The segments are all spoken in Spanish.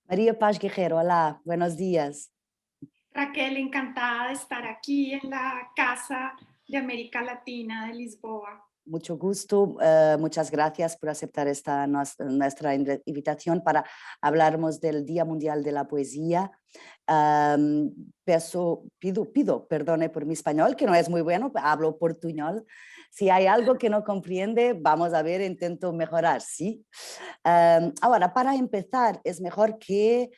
María Paz Guerrero, hola, buenos días. Raquel, encantada de estar aquí en la Casa de América Latina de Lisboa. Mucho gusto, muchas gracias por aceptar esta nuestra invitación para hablarmos del Día Mundial de la Poesía. Pido perdone por mi español, que no es muy bueno, hablo portuñol. Si hay algo que no comprende, vamos a ver, intento mejorar, ¿sí? Ahora, para empezar, es mejor que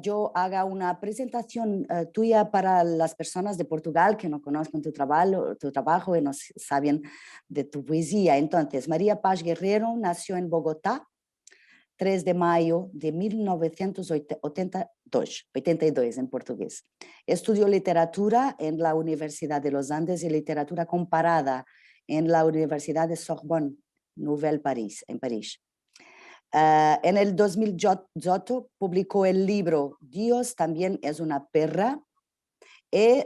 yo haga una presentación tuya para las personas de Portugal que no conozcan tu trabajo y no saben de tu poesía. Entonces, María Paz Guerrero nació en Bogotá, 3 de mayo de 1982 en portugués. Estudió literatura en la Universidad de los Andes y literatura comparada en la Universidad de Sorbonne, Nouvelle Paris, en París. En el 2018 publicó el libro Dios también es una perra y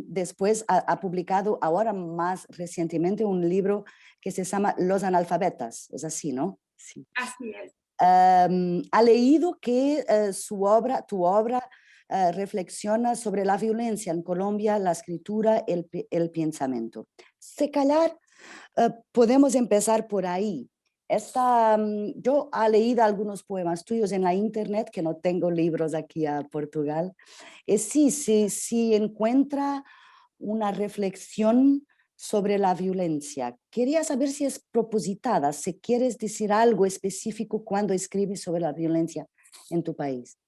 después ha publicado ahora más recientemente un libro que se llama Los analfabetas, es así, ¿no? Sí. Así es. Ha leído que tu obra reflexiona sobre la violencia en Colombia, la escritura, el pensamiento. Se callar, podemos empezar por ahí. Yo he leído algunos poemas tuyos en la internet, que no tengo libros aquí a Portugal, y sí encuentra una reflexión sobre la violencia. Quería saber si es propositada, si quieres decir algo específico cuando escribes sobre la violencia en tu país.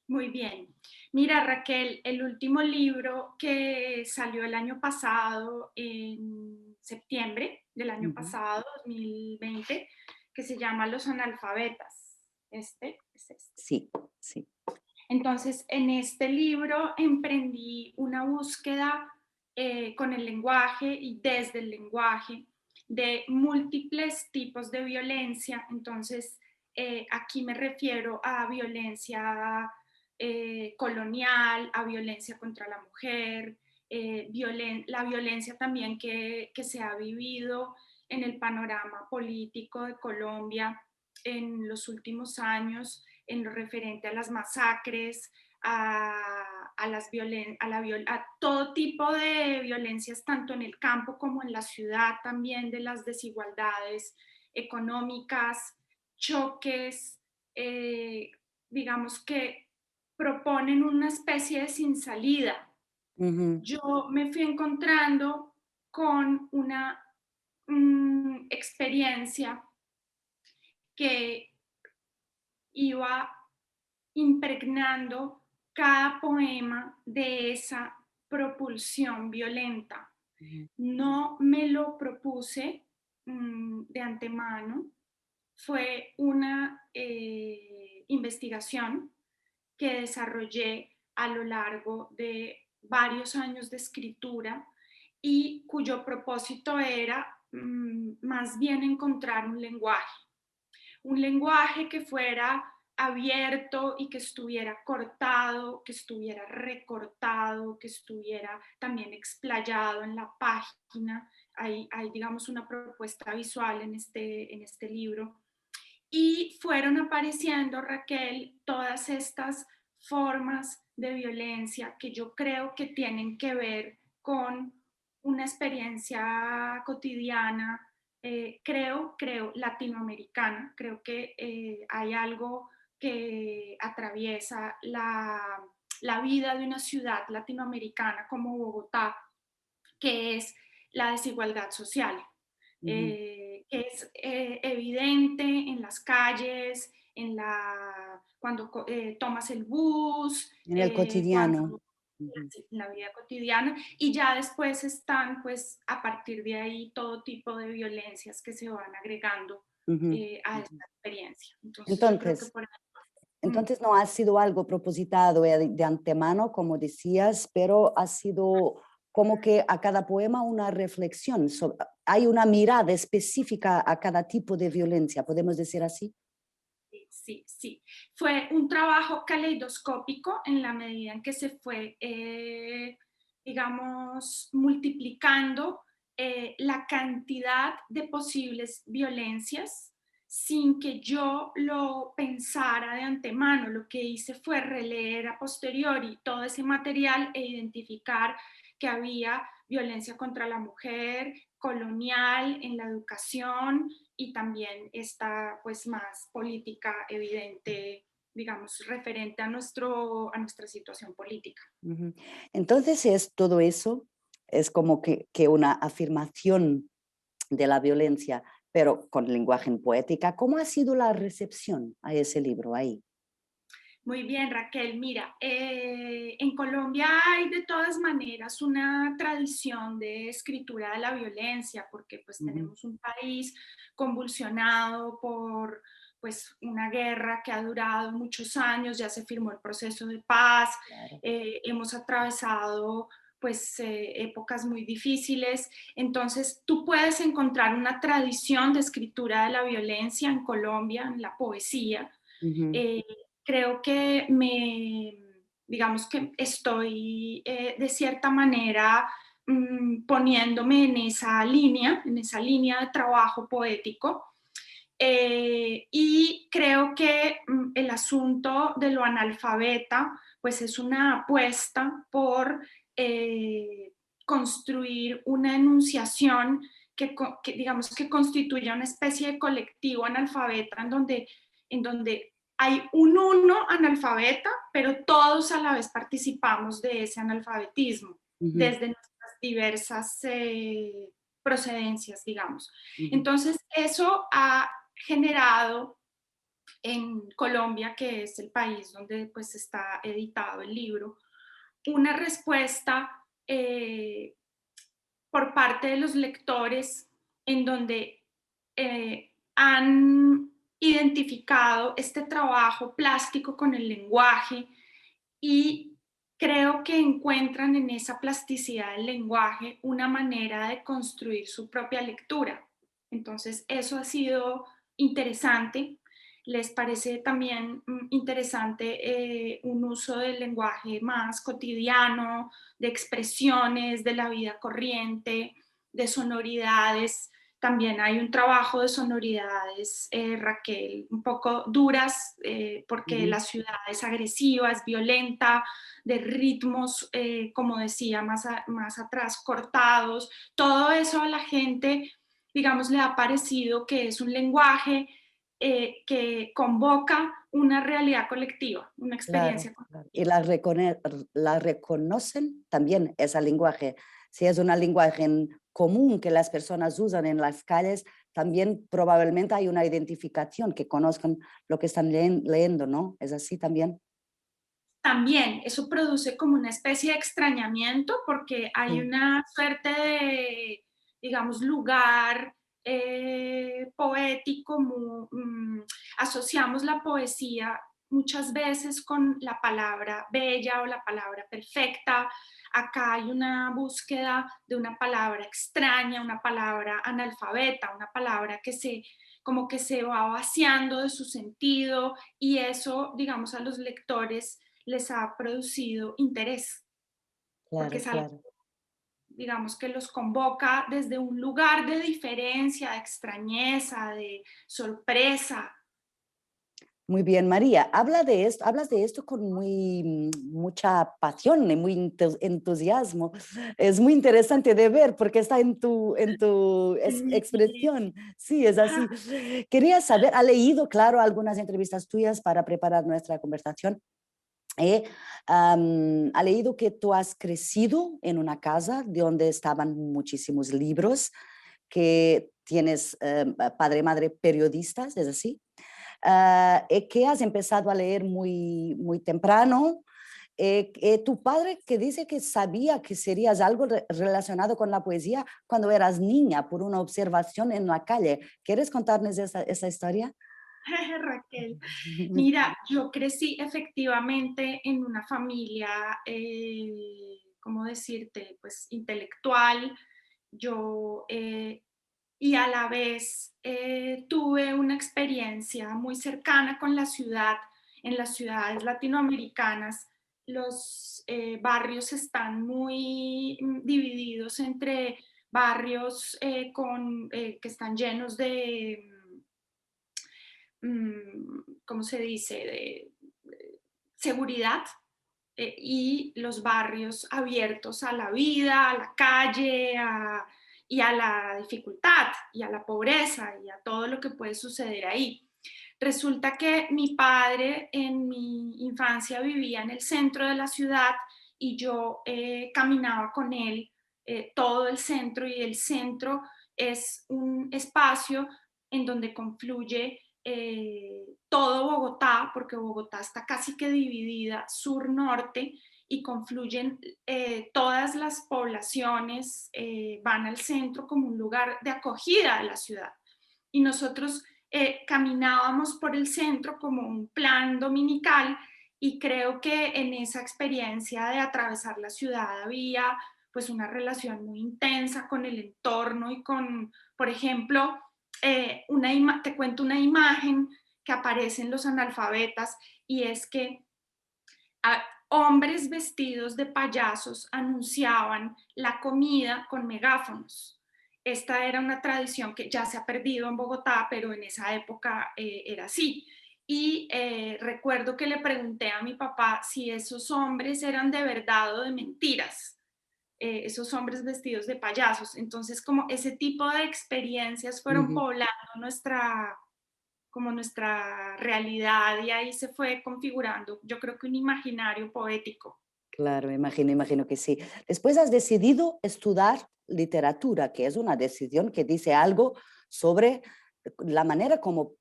Muy bien. Mira, Raquel, el último libro que salió el año pasado, en septiembre del año Ujú. pasado, 2020, que se llama Los analfabetas. Este es este. Sí, sí. Entonces, en este libro emprendí una búsqueda con el lenguaje y desde el lenguaje de múltiples tipos de violencia. Entonces, aquí me refiero a violencia colonial, a violencia contra la mujer, la violencia también que se ha vivido en el panorama político de Colombia en los últimos años en lo referente a las masacres, a todo tipo de violencias, tanto en el campo como en la ciudad, también de las desigualdades económicas, choques, eh, digamos que proponen una especie de sin salida. Ujú, Yo me fui encontrando con una experiencia que iba impregnando cada poema de esa propulsión violenta. ujú, No me lo propuse de antemano, fue una investigación que desarrollé a lo largo de varios años de escritura y cuyo propósito era más bien encontrar un lenguaje que fuera abierto y que estuviera cortado, que estuviera recortado, que estuviera también explayado en la página. Hay digamos, una propuesta visual en este libro. Y fueron apareciendo, Raquel, todas estas formas de violencia que yo creo que tienen que ver con una experiencia cotidiana, creo, latinoamericana. Creo que hay algo que atraviesa la vida de una ciudad latinoamericana como Bogotá, que es la desigualdad social, ujú. que es evidente en las calles, cuando tomas el bus, En el cotidiano. cuando Ujú, en la vida cotidiana, y ya después están, pues, a partir de ahí, todo tipo de violencias que se van agregando ujú, a ujú. esta experiencia. Entonces, yo creo que Entonces, por ahí. Mm. Entonces no ha sido algo propositado de antemano, como decías, pero ha sido como que a cada poema una reflexión. Hay una mirada específica a cada tipo de violencia, podemos decir así. Sí, sí, sí. Fue un trabajo caleidoscópico en la medida en que se fue, digamos, multiplicando la cantidad de posibles violencias sin que yo lo pensara de antemano. Lo que hice fue releer a posteriori todo ese material e identificar que había violencia contra la mujer, colonial, en la educación y también esta pues más política evidente, digamos, referente a, a nuestra situación política. Ujú. Entonces es todo eso, es como que una afirmación de la violencia, pero con lenguaje en poética. ¿Cómo ha sido la recepción a ese libro ahí? Muy bien, Raquel. Mira, en Colombia hay de todas maneras una tradición de escritura de la violencia, porque pues Ujú, tenemos un país convulsionado por pues una guerra que ha durado muchos años, ya se firmó el proceso de paz, claro, hemos atravesado pues épocas muy difíciles. Entonces tú puedes encontrar una tradición de escritura de la violencia en Colombia, en la poesía. ujú, Eh, Creo que digamos que estoy de cierta manera poniéndome en esa línea de trabajo poético. Y creo que el asunto de lo analfabeta, pues es una apuesta por construir una enunciación que digamos que constituya una especie de colectivo analfabeta en donde hay un uno analfabeta, pero todos a la vez participamos de ese analfabetismo ujú, desde nuestras diversas procedencias, digamos. ujú. Entonces, eso ha generado en Colombia, que es el país donde pues está editado el libro, una respuesta por parte de los lectores en donde han identificado este trabajo plástico con el lenguaje y creo que encuentran en esa plasticidad del lenguaje una manera de construir su propia lectura. Entonces, eso ha sido interesante. ¿Les parece también interesante un uso del lenguaje más cotidiano, de expresiones de la vida corriente, de sonoridades? También hay un trabajo de sonoridades, Raquel, un poco duras, porque Ujú. la ciudad es agresiva, es violenta, de ritmos, como decía más atrás, cortados. Todo eso a la gente, digamos, le ha parecido que es un lenguaje que convoca una realidad colectiva, una Claro, experiencia claro. Y colectiva. la reconocen también ese lenguaje. Si es un lenguaje común que las personas usan en las calles, también probablemente hay una identificación, que conozcan lo que están leyendo, ¿no? ¿Es así también? También eso produce como una especie de extrañamiento porque hay Sí. una suerte de, digamos, lugar poético, asociamos la poesía muchas veces con la palabra bella o la palabra perfecta. Acá hay una búsqueda de una palabra extraña, una palabra analfabeta, una palabra que como que se va vaciando de su sentido y eso, digamos, a los lectores les ha producido interés, porque Claro, es algo, claro. digamos, que los convoca desde un lugar de diferencia, de extrañeza, de sorpresa. Muy bien, María. Hablas de esto con mucha pasión y muy entusiasmo. Es muy interesante de ver porque está en tu En mi- expresión. Sí, es así. Quería saber, ¿ha leído, claro, algunas entrevistas tuyas para preparar nuestra conversación? Eh, ha leído que tú has crecido en una casa de donde estaban muchísimos libros, que tienes padre y madre periodistas, ¿es así? Que has empezado a leer muy temprano. Tu padre que dice que sabía que serías algo relacionado con la poesía cuando eras niña por una observación en la calle. ¿Quieres contarnos esa historia? Raquel, mira, yo crecí efectivamente en una familia, ¿cómo decirte? Pues intelectual. Yo y a la vez tuve una experiencia muy cercana con la ciudad. En las ciudades latinoamericanas los barrios están muy divididos entre barrios que están llenos de ¿cómo se dice?, seguridad, y los barrios abiertos a la vida, a la calle, y a la dificultad, y a la pobreza, y a todo lo que puede suceder ahí. Resulta que mi padre en mi infancia vivía en el centro de la ciudad y yo caminaba con él todo el centro, y el centro es un espacio en donde confluye todo Bogotá, porque Bogotá está casi que dividida sur-norte, y confluyen todas las poblaciones, van al centro como un lugar de acogida de la ciudad. Y nosotros caminábamos por el centro como un plan dominical, y creo que en esa experiencia de atravesar la ciudad había pues una relación muy intensa con el entorno y con, por ejemplo, te cuento una imagen que aparece en Los Analfabetas, y es que hombres vestidos de payasos anunciaban la comida con megáfonos. Esta era una tradición que ya se ha perdido en Bogotá, pero en esa época era así. Y recuerdo que le pregunté a mi papá si esos hombres eran de verdad o de mentiras, esos hombres vestidos de payasos. Entonces, como ese tipo de experiencias fueron Ujú. poblando como nuestra realidad, y ahí se fue configurando, yo creo que un imaginario poético. Claro, imagino que sí. Después has decidido estudiar literatura, que es una decisión que dice algo sobre la manera como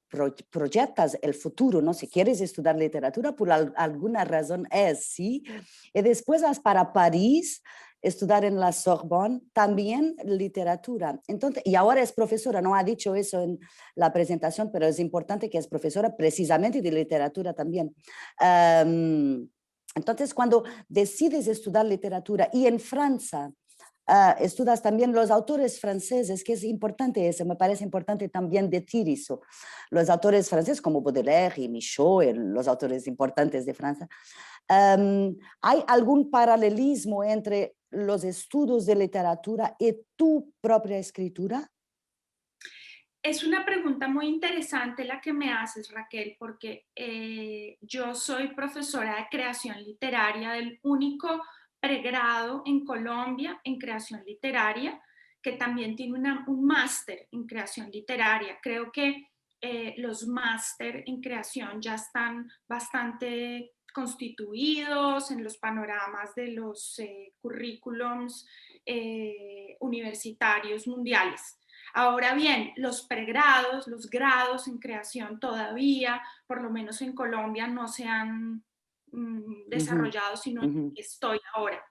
proyectas el futuro, ¿no? Si quieres estudiar literatura, por alguna razón es, ¿sí? Y después vas para París, estudiar en la Sorbonne, también literatura. Entonces, y ahora es profesora, no ha dicho eso en la presentación, pero es importante que es profesora precisamente de literatura también. Am, entonces, cuando decides estudiar literatura y en Francia estudias también los autores franceses, que es importante eso, me parece importante también decir eso. Los autores franceses como Baudelaire y Michaud, los autores importantes de Francia. ¿Hay algún paralelismo entre los estudios de literatura y tu propia escritura? Es una pregunta muy interesante la que me haces, Raquel, porque yo soy profesora de creación literaria del único pregrado en Colombia en creación literaria, que también tiene un máster en creación literaria. Creo que los máster en creación ya están bastante constituidos en los panoramas de los currículums universitarios mundiales. Ahora bien, los pregrados, los grados en creación todavía, por lo menos en Colombia, no se han Ujú, desarrollado, sino en ujú. que estoy ahora.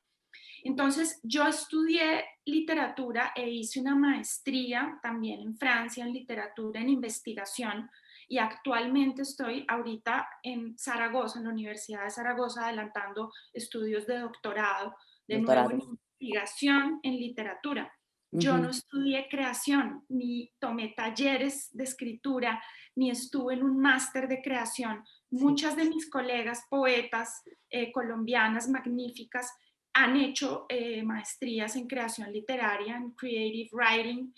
Entonces, yo estudié literatura e hice una maestría también en Francia en literatura en investigación, y actualmente estoy ahorita en Zaragoza, en la Universidad de Zaragoza, adelantando estudios de doctorado, de nuevo en Doctorado. investigación en literatura. Yo no Ujú. estudié creación, ni tomé talleres de escritura, ni estuve en un máster de creación. Sí. Muchas de mis colegas poetas colombianas magníficas han hecho maestrías en creación literaria, en creative writing.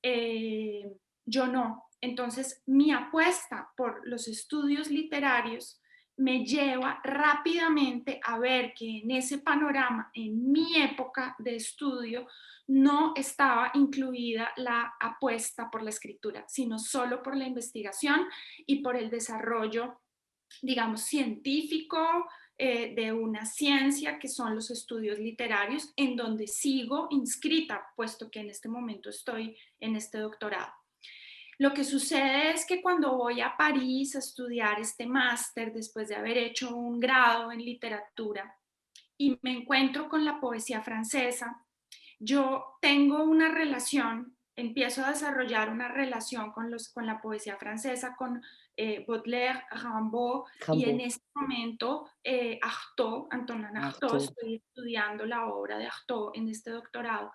eh, yo no. Entonces, mi apuesta por los estudios literarios me lleva rápidamente a ver que en ese panorama, en mi época de estudio, no estaba incluida la apuesta por la escritura, sino solo por la investigación y por el desarrollo, digamos, científico de una ciencia que son los estudios literarios, en donde sigo inscrita, puesto que en este momento estoy en este doctorado. Lo que sucede es que cuando voy a París a estudiar este máster, después de haber hecho un grado en literatura, y me encuentro con la poesía francesa, yo tengo una relación, empiezo a desarrollar una relación con la poesía francesa, con Baudelaire, Rimbaud, y en Rambo. este momento Artaud, Antonin Artaud, Artaud. estoy estudiando la obra de Artaud en este doctorado.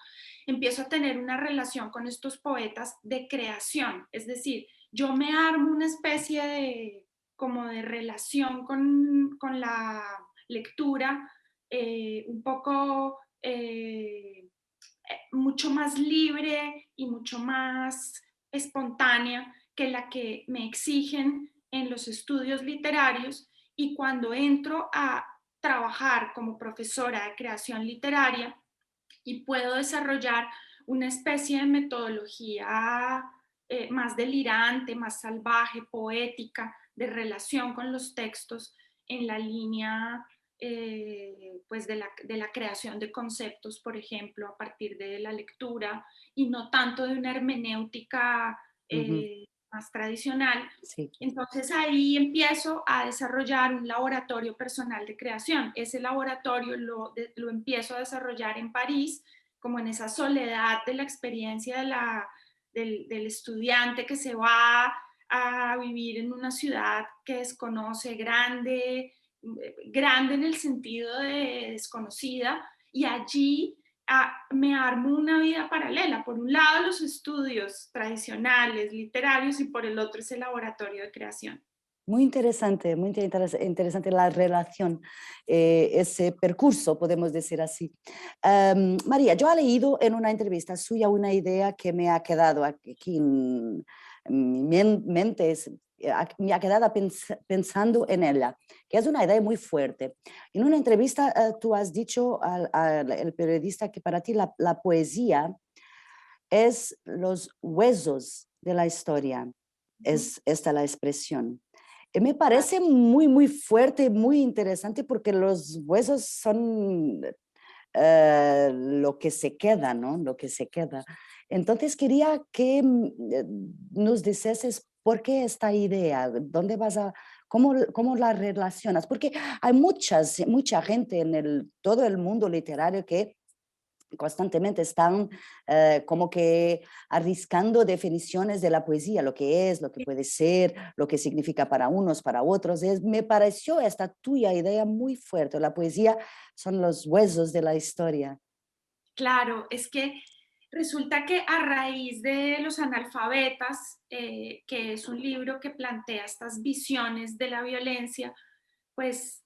Empiezo a tener una relación con estos poetas de creación, es decir, yo me armo una especie de como de relación con la lectura, un poco mucho más libre y mucho más espontánea que la que me exigen en los estudios literarios y cuando entro a trabajar como profesora de creación literaria y puedo desarrollar una especie de metodología más delirante, más salvaje, poética, de relación con los textos en la línea pues de la creación de conceptos, por ejemplo, a partir de la lectura y no tanto de una hermenéutica Ujú, más tradicional. sí. Entonces ahí empiezo a desarrollar un laboratorio personal de creación. Ese laboratorio lo empiezo a desarrollar en París, como en esa soledad de la experiencia del estudiante que se va a vivir en una ciudad que desconoce, grande, grande en el sentido de desconocida, y allí me armo una vida paralela. Por un lado, los estudios tradicionales, literarios, y por el otro ese laboratorio de creación. Muy interesante la relación, ese percurso, podemos decir así. María, yo he leído en una entrevista suya una idea que me ha quedado aquí en mi mente, me ha quedado pensando en ella, que es una idea muy fuerte. En una entrevista tú has dicho al periodista que para ti la poesía es los huesos de la historia, Ujú. es esta la expresión. Me Claro. parece muy, muy fuerte, muy interesante porque los huesos son lo que se queda, ¿no? Lo que se queda. Entonces quería que nos dices por qué esta idea, dónde vas a, cómo la relacionas, porque hay mucha gente en todo el mundo literario que constantemente están como que arriscando definiciones de la poesía, lo que es, lo que puede ser, lo que significa para unos, para otros. Me pareció esta tuya idea muy fuerte. La poesía son los huesos de la historia. Claro, es que resulta que a raíz de Los analfabetas, que es un libro que plantea estas visiones de la violencia, pues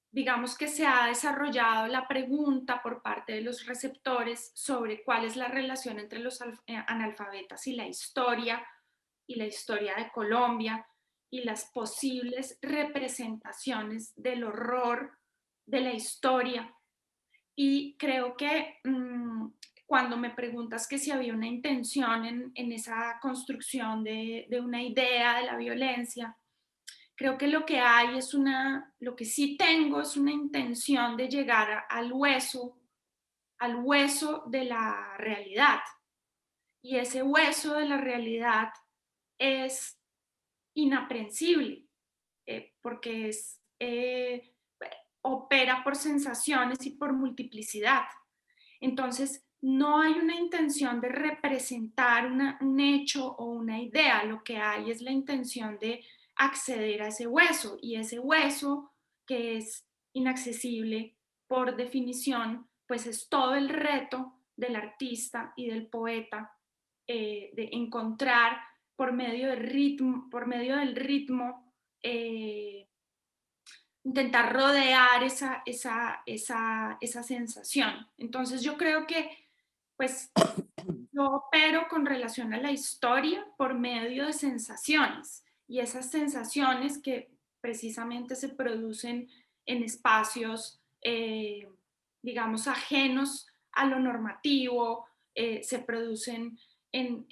digamos que se ha desarrollado la pregunta por parte de los receptores sobre cuál es la relación entre los analfabetas y la historia de Colombia y las posibles representaciones del horror de la historia. Y creo que cuando me preguntas que si había una intención en esa construcción de una idea de la violencia, creo que lo que hay es lo que sí tengo es una intención de llegar al hueso de la realidad. Y ese hueso de la realidad es inaprensible, porque opera por sensaciones y por multiplicidad. Entonces, no hay una intención de representar un hecho o una idea, lo que hay es la intención de acceder a ese hueso y ese hueso que es inaccesible por definición, pues es todo el reto del artista y del poeta de encontrar por medio del ritmo intentar rodear esa sensación. Entonces yo creo que pues yo opero con relación a la historia por medio de sensaciones y esas sensaciones que precisamente se producen en espacios, digamos, ajenos a lo normativo, se producen en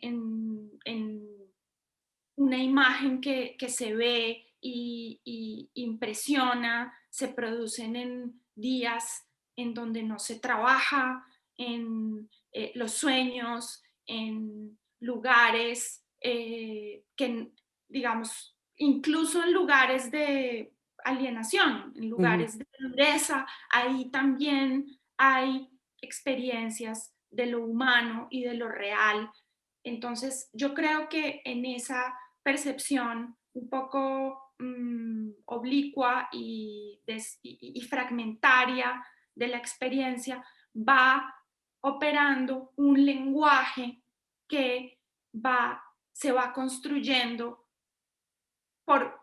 una imagen que se ve y impresiona, se producen en días en donde no se trabaja, en los sueños, en lugares que, digamos, incluso en lugares de alienación, en Ujú. lugares de dureza, ahí también hay experiencias de lo humano y de lo real. Entonces, yo creo que en esa percepción un poco oblicua y fragmentaria de la experiencia, va operando un lenguaje que se va construyendo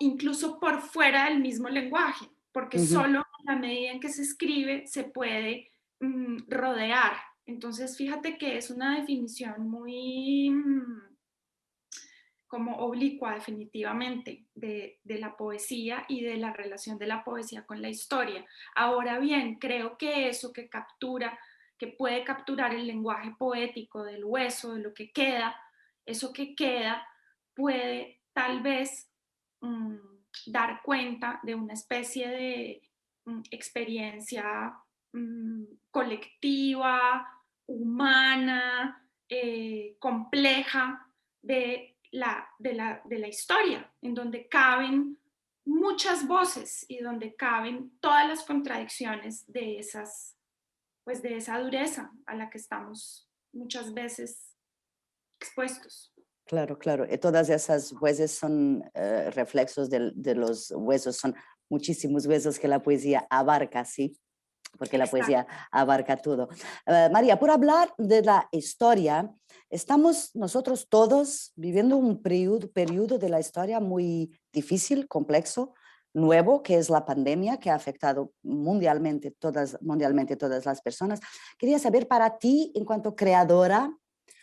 incluso por fuera del mismo lenguaje, porque Ujú. solo a la medida en que se escribe se puede rodear. Entonces, fíjate que es una definición muy como oblicua definitivamente de la poesía y de la relación de la poesía con la historia. Ahora bien, creo que eso que puede capturar el lenguaje poético del hueso, de lo que queda, eso que queda puede tal vez mm, dar cuenta de una especie de experiencia colectiva, humana, compleja de la historia, en donde caben muchas voces y donde caben todas las contradicciones pues de esa dureza a la que estamos muchas veces expuestos. Claro, claro. Y todas esas huesos son reflexos de los huesos, son muchísimos huesos que la poesía abarca, ¿sí? Porque la Exacto. poesía abarca todo. María, por hablar de la historia, estamos nosotros todos viviendo un periodo de la historia muy difícil, complejo, nuevo, que es la pandemia, que ha afectado mundialmente todas las personas. Quería saber para ti, en cuanto creadora,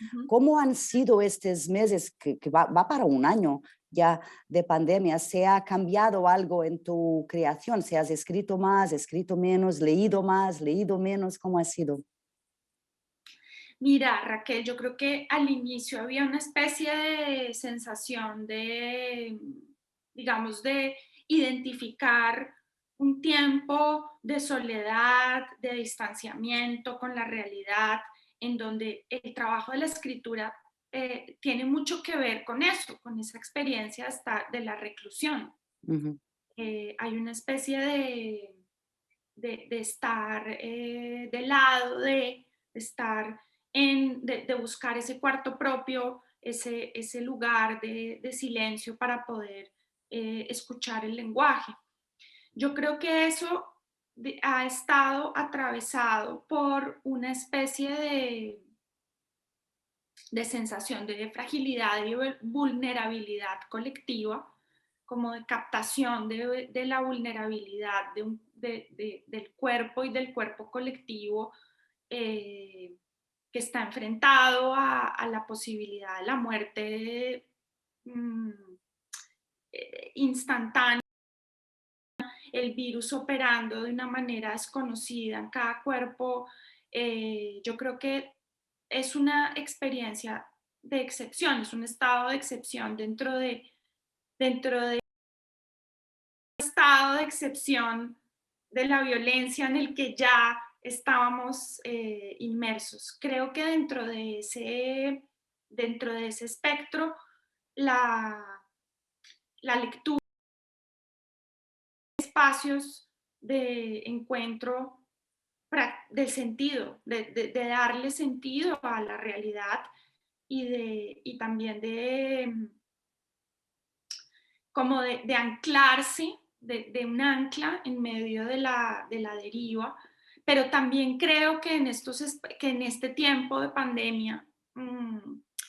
Ujú. ¿cómo han sido estos meses que va para un año ya de pandemia? ¿Se ha cambiado algo en tu creación? ¿Se has escrito más, escrito menos, leído más, leído menos? ¿Cómo ha sido? Mira, Raquel, yo creo que al inicio había una especie de sensación de, digamos, de identificar un tiempo de soledad, de distanciamiento con la realidad, en donde el trabajo de la escritura tiene mucho que ver con eso, con esa experiencia de la reclusión. Ujú. Hay una especie de estar de lado, de estar de buscar ese cuarto propio, ese lugar de silencio para poder escuchar el lenguaje. Yo creo que eso ha estado atravesado por una especie de sensación de fragilidad y vulnerabilidad colectiva, como de captación de la vulnerabilidad del cuerpo y del cuerpo colectivo eh, que está enfrentado a la posibilidad de la muerte mm, instantánea, el virus operando de una manera desconocida en cada cuerpo. Yo creo que es una experiencia de excepción, es un estado de excepción dentro de un estado de excepción de la violencia en el que ya estábamos inmersos. Creo que dentro de ese espectro, la, la lectura de espacios de encuentro del sentido, de darle sentido a la realidad y también como de anclarse, de un ancla en medio de la deriva, pero también creo que que en este tiempo de pandemia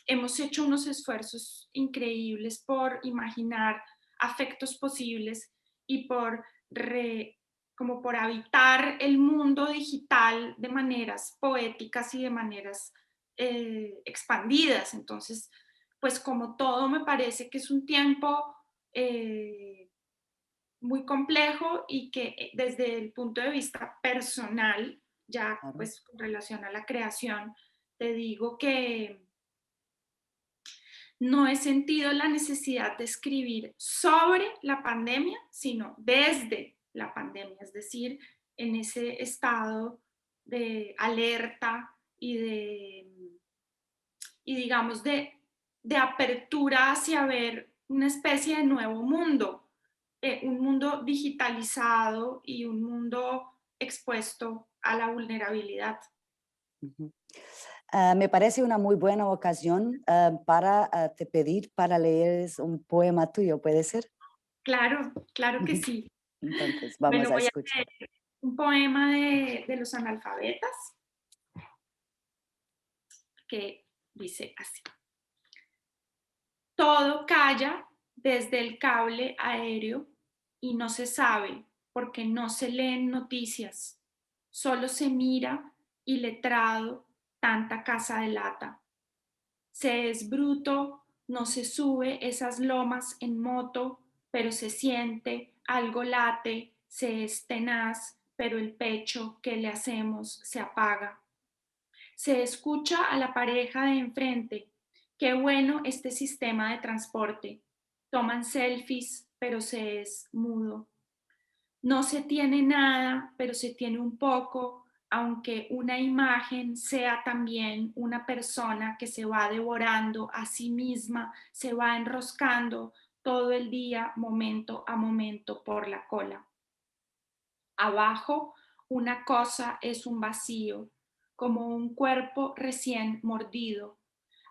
hemos hecho unos esfuerzos increíbles por imaginar afectos posibles y como por habitar el mundo digital de maneras poéticas y de maneras expandidas. Entonces, pues como todo me parece que es un tiempo eh, muy complejo y que desde el punto de vista personal, ya Claro. pues con relación a la creación, te digo que no he sentido la necesidad de escribir sobre la pandemia, sino desde la pandemia, es decir, en ese estado de alerta y digamos, de apertura hacia ver una especie de nuevo mundo, un mundo digitalizado y un mundo expuesto a la vulnerabilidad. Ujú. Me parece una muy buena ocasión para te pedir para leer un poema tuyo, ¿puede ser? Claro, claro que sí. Entonces, Bueno, vamos a voy a escuchar. leer un poema de los analfabetas que dice así. Todo calla desde el cable aéreo y no se sabe porque no se leen noticias, solo se mira y letrado tanta casa de lata. Se es bruto No se sube esas lomas en moto, pero se siente, algo late, se es tenaz, pero el pecho que le hacemos se apaga. Se escucha a la pareja de enfrente. Qué bueno este sistema de transporte. Toman selfies, pero se es mudo. No se tiene nada, pero se tiene un poco, aunque una imagen sea también una persona que se va devorando a sí misma, se va enroscando todo el día, momento a momento, por la cola. Abajo, una cosa es un vacío, como un cuerpo recién mordido.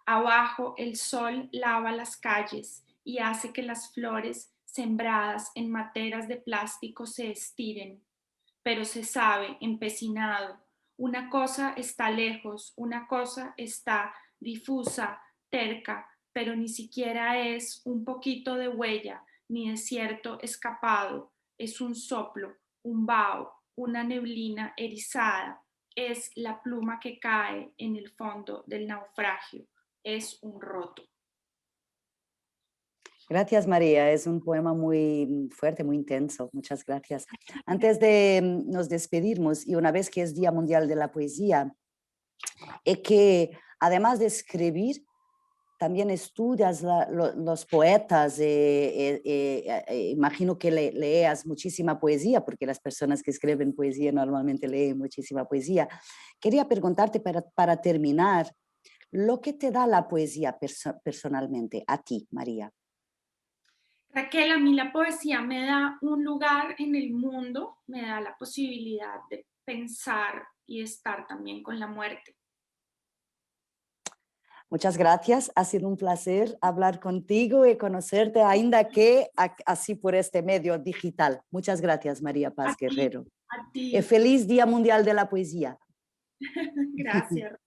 Abajo, el sol lava las calles y hace que las flores sembradas en materas de plástico se estiren. Pero se sabe, empecinado, una cosa está lejos, una cosa está difusa, terca, pero ni siquiera es un poquito de huella, ni desierto escapado, es un soplo, un vaho, una neblina erizada, es la pluma que cae en el fondo del naufragio, es un roto. Gracias, María. Es un poema muy fuerte, muy intenso. Muchas gracias. Antes de nos despedirnos, y una vez que es Día Mundial de la Poesía, es que además de escribir, también estudias los poetas. Imagino que leas muchísima poesía, porque las personas que escriben poesía normalmente leen muchísima poesía. Quería preguntarte para terminar, lo que te da la poesía personalmente, a ti, María. Raquel, a mí la poesía me da un lugar en el mundo, me da la posibilidad de pensar y estar también con la muerte. Muchas gracias, ha sido un placer hablar contigo y conocerte, ainda que así por este medio digital. Muchas gracias, María A Paz ti, Guerrero. a ti. Feliz Día Mundial de la Poesía. Gracias.